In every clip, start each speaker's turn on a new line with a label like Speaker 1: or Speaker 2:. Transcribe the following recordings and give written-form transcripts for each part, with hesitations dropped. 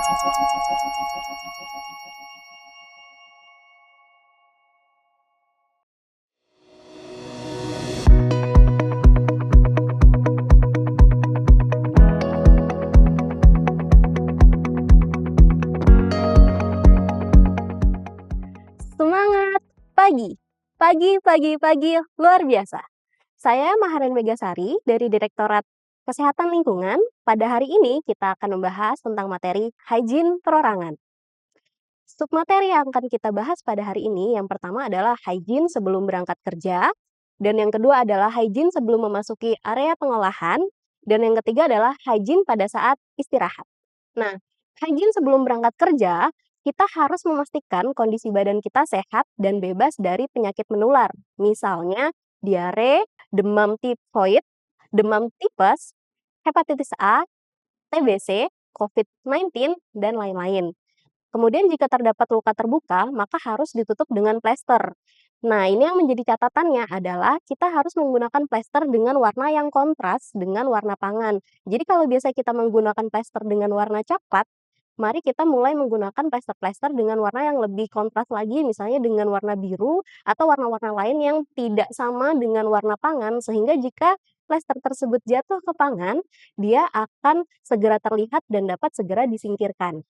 Speaker 1: Semangat pagi! Pagi pagi pagi luar biasa. Saya Maharani Megasari dari Direktorat Kesehatan Lingkungan. Pada hari ini kita akan membahas tentang materi hygiene perorangan. Submateri yang akan kita bahas pada hari ini yang pertama adalah hygiene sebelum berangkat kerja, dan yang kedua adalah hygiene sebelum memasuki area pengolahan, dan yang ketiga adalah hygiene pada saat istirahat. Nah, hygiene sebelum berangkat kerja, kita harus memastikan kondisi badan kita sehat dan bebas dari penyakit menular. Misalnya diare, demam tifoid, demam tipes, hepatitis A, TBC, COVID-19, dan lain-lain. Kemudian jika terdapat luka terbuka, maka harus ditutup dengan plester. Nah, ini yang menjadi catatannya adalah kita harus menggunakan plester dengan warna yang kontras dengan warna pangan. Jadi kalau biasa kita menggunakan plester dengan warna coklat, mari kita mulai menggunakan plester-plester dengan warna yang lebih kontras lagi, misalnya dengan warna biru atau warna-warna lain yang tidak sama dengan warna pangan, sehingga jika plester tersebut jatuh ke pangan, dia akan segera terlihat dan dapat segera disingkirkan.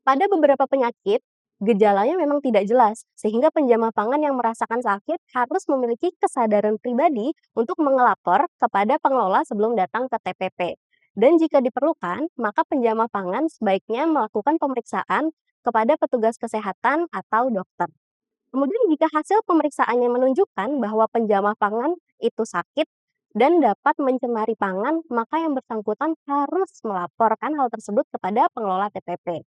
Speaker 1: Pada beberapa penyakit, gejalanya memang tidak jelas, sehingga penjamah pangan yang merasakan sakit harus memiliki kesadaran pribadi untuk mengelapor kepada pengelola sebelum datang ke TPP. Dan jika diperlukan, maka penjamah pangan sebaiknya melakukan pemeriksaan kepada petugas kesehatan atau dokter. Kemudian jika hasil pemeriksaannya menunjukkan bahwa penjamah pangan itu sakit dan dapat mencemari pangan, maka yang bersangkutan harus melaporkan hal tersebut kepada pengelola TPP.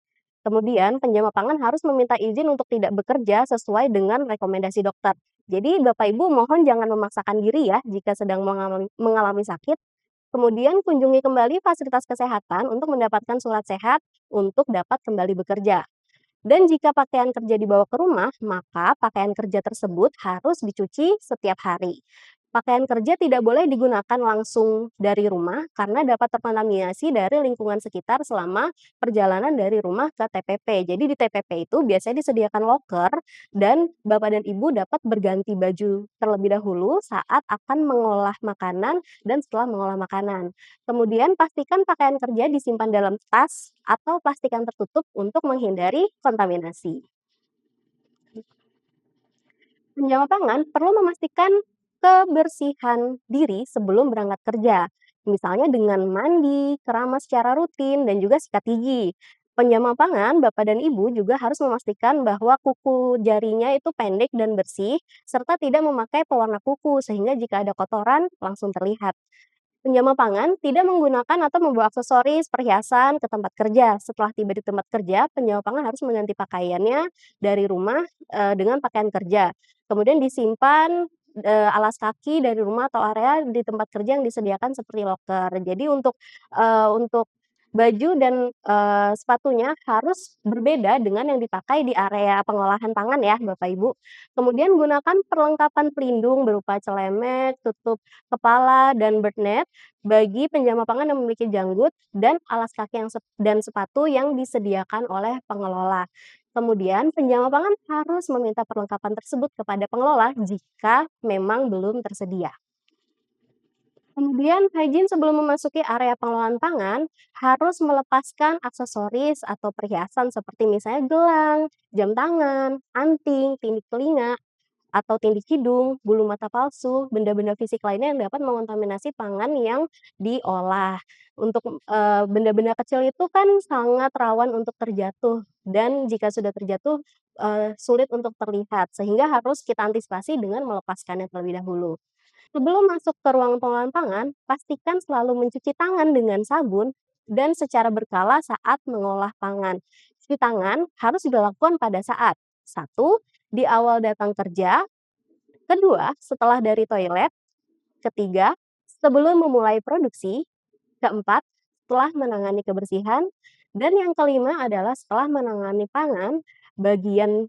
Speaker 1: Kemudian, penjama pangan harus meminta izin untuk tidak bekerja sesuai dengan rekomendasi dokter. Jadi, Bapak Ibu mohon jangan memaksakan diri ya jika sedang mengalami sakit. Kemudian, kunjungi kembali fasilitas kesehatan untuk mendapatkan surat sehat untuk dapat kembali bekerja. Dan jika pakaian kerja dibawa ke rumah, maka pakaian kerja tersebut harus dicuci setiap hari. Pakaian kerja tidak boleh digunakan langsung dari rumah karena dapat terkontaminasi dari lingkungan sekitar selama perjalanan dari rumah ke TPP. Jadi di TPP itu biasanya disediakan loker dan Bapak dan Ibu dapat berganti baju terlebih dahulu saat akan mengolah makanan dan setelah mengolah makanan. Kemudian pastikan pakaian kerja disimpan dalam tas atau plastik yang tertutup untuk menghindari kontaminasi. Penjama pangan perlu memastikan kebersihan diri sebelum berangkat kerja, misalnya dengan mandi, keramas secara rutin, dan juga sikat gigi. Penjama pangan, Bapak dan Ibu juga harus memastikan bahwa kuku jarinya itu pendek dan bersih, serta tidak memakai pewarna kuku, sehingga jika ada kotoran langsung terlihat. Penjama pangan tidak menggunakan atau membawa aksesoris, perhiasan ke tempat kerja. Setelah tiba di tempat kerja, penjama pangan harus mengganti pakaiannya dari rumah dengan pakaian kerja. Kemudian disimpan alas kaki dari rumah atau area di tempat kerja yang disediakan seperti loker. Jadi untuk baju dan sepatunya harus berbeda dengan yang dipakai di area pengolahan pangan ya, Bapak Ibu. Kemudian gunakan perlengkapan pelindung berupa celemek, tutup kepala, dan bird net bagi penjama pangan yang memiliki janggut dan alas kaki dan sepatu yang disediakan oleh pengelola. Kemudian penjama pangan harus meminta perlengkapan tersebut kepada pengelola jika memang belum tersedia. Kemudian hygiene sebelum memasuki area pengolahan pangan harus melepaskan aksesoris atau perhiasan seperti misalnya gelang, jam tangan, anting, tindik telinga, atau tindik hidung, bulu mata palsu, benda-benda fisik lainnya yang dapat mengontaminasi pangan yang diolah. Untuk, benda-benda kecil itu kan sangat rawan untuk terjatuh dan jika sudah terjatuh, sulit untuk terlihat, sehingga harus kita antisipasi dengan melepaskannya terlebih dahulu. Sebelum masuk ke ruang pengolahan pangan, pastikan selalu mencuci tangan dengan sabun dan secara berkala saat mengolah pangan. Cuci tangan harus dilakukan pada saat satu, di awal datang kerja, kedua, setelah dari toilet, ketiga, sebelum memulai produksi, keempat, setelah menangani kebersihan, dan yang kelima adalah setelah menangani pangan, bagian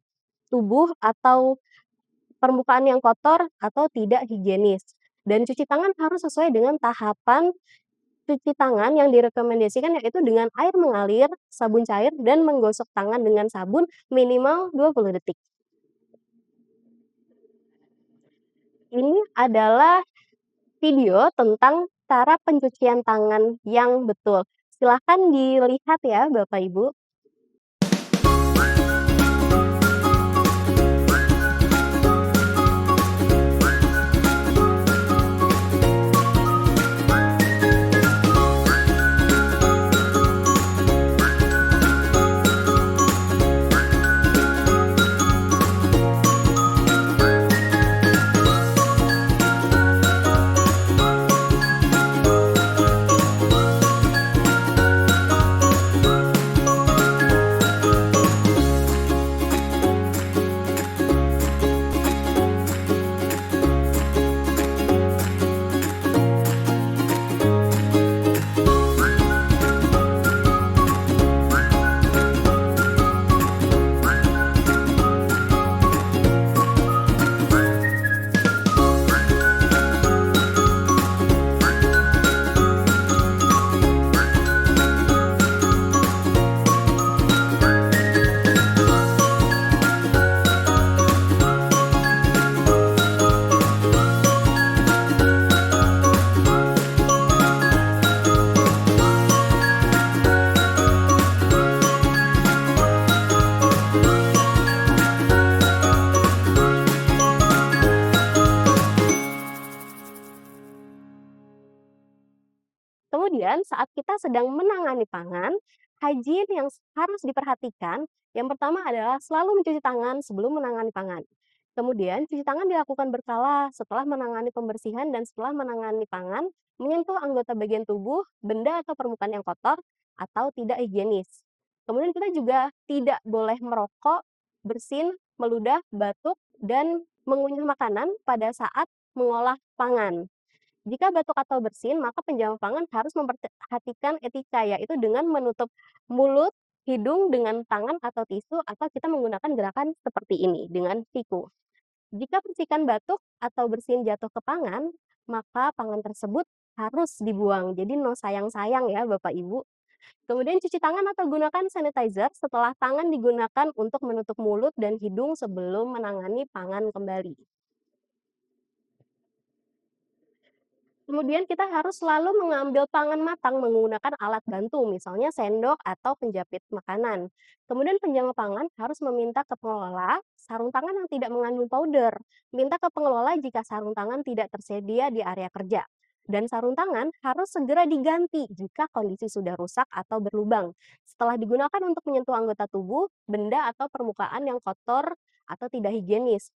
Speaker 1: tubuh atau permukaan yang kotor atau tidak higienis. Dan cuci tangan harus sesuai dengan tahapan Cuci tangan yang direkomendasikan yaitu dengan air mengalir, sabun cair, dan menggosok tangan dengan sabun minimal 20 detik. Ini adalah video tentang cara pencucian tangan yang betul. Silahkan dilihat ya Bapak Ibu. Kemudian saat kita sedang menangani pangan, hygiene yang harus diperhatikan, yang pertama adalah selalu mencuci tangan sebelum menangani pangan. Kemudian cuci tangan dilakukan berkala setelah menangani pembersihan dan setelah menangani pangan, menyentuh anggota bagian tubuh, benda atau permukaan yang kotor atau tidak higienis. Kemudian kita juga tidak boleh merokok, bersin, meludah, batuk, dan mengunyah makanan pada saat mengolah pangan. Jika batuk atau bersin, maka penjama pangan harus memperhatikan etika, yaitu dengan menutup mulut, hidung dengan tangan atau tisu, atau kita menggunakan gerakan seperti ini dengan siku. Jika percikan batuk atau bersin jatuh ke pangan, maka pangan tersebut harus dibuang. Jadi no sayang-sayang ya Bapak Ibu. Kemudian cuci tangan atau gunakan sanitizer setelah tangan digunakan untuk menutup mulut dan hidung sebelum menangani pangan kembali. Kemudian kita harus selalu mengambil pangan matang menggunakan alat bantu, misalnya sendok atau penjepit makanan. Kemudian penjaga pangan harus meminta ke pengelola sarung tangan yang tidak mengandung powder. Minta ke pengelola jika sarung tangan tidak tersedia di area kerja. Dan sarung tangan harus segera diganti jika kondisi sudah rusak atau berlubang. Setelah digunakan untuk menyentuh anggota tubuh, benda atau permukaan yang kotor atau tidak higienis.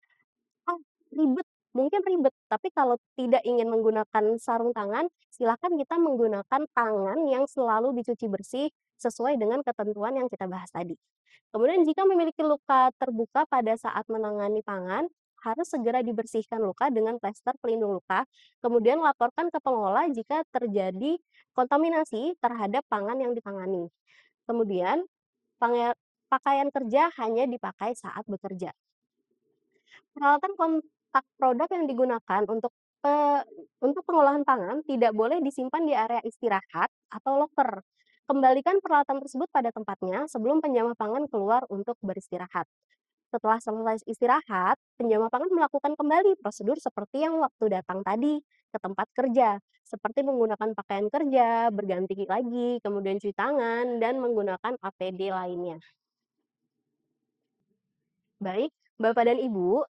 Speaker 1: Oh, ribet, mungkin ribet, tapi kalau tidak ingin menggunakan sarung tangan, silakan kita menggunakan tangan yang selalu dicuci bersih sesuai dengan ketentuan yang kita bahas tadi. Kemudian jika memiliki luka terbuka pada saat menangani pangan, harus segera dibersihkan luka dengan plester pelindung luka, kemudian laporkan ke pengelola jika terjadi kontaminasi terhadap pangan yang ditangani. Kemudian, pakaian kerja hanya dipakai saat bekerja. Peralatan kontak produk yang digunakan untuk pengolahan pangan tidak boleh disimpan di area istirahat atau loker. Kembalikan peralatan tersebut pada tempatnya sebelum penjama pangan keluar untuk beristirahat. Setelah selesai istirahat, penjama pangan melakukan kembali prosedur seperti yang waktu datang tadi ke tempat kerja, seperti menggunakan pakaian kerja, berganti lagi, kemudian cuci tangan, dan menggunakan APD lainnya. Baik, Bapak dan Ibu,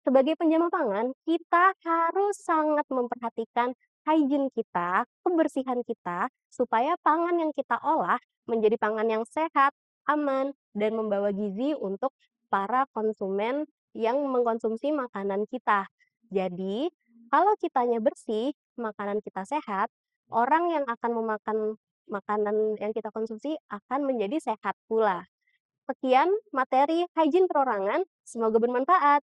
Speaker 1: sebagai penjama pangan, kita harus sangat memperhatikan hygiene kita, kebersihan kita, supaya pangan yang kita olah menjadi pangan yang sehat, aman, dan membawa gizi untuk para konsumen yang mengkonsumsi makanan kita. Jadi, kalau kitanya bersih, makanan kita sehat, orang yang akan memakan makanan yang kita konsumsi akan menjadi sehat pula. Sekian materi hygiene perorangan, semoga bermanfaat.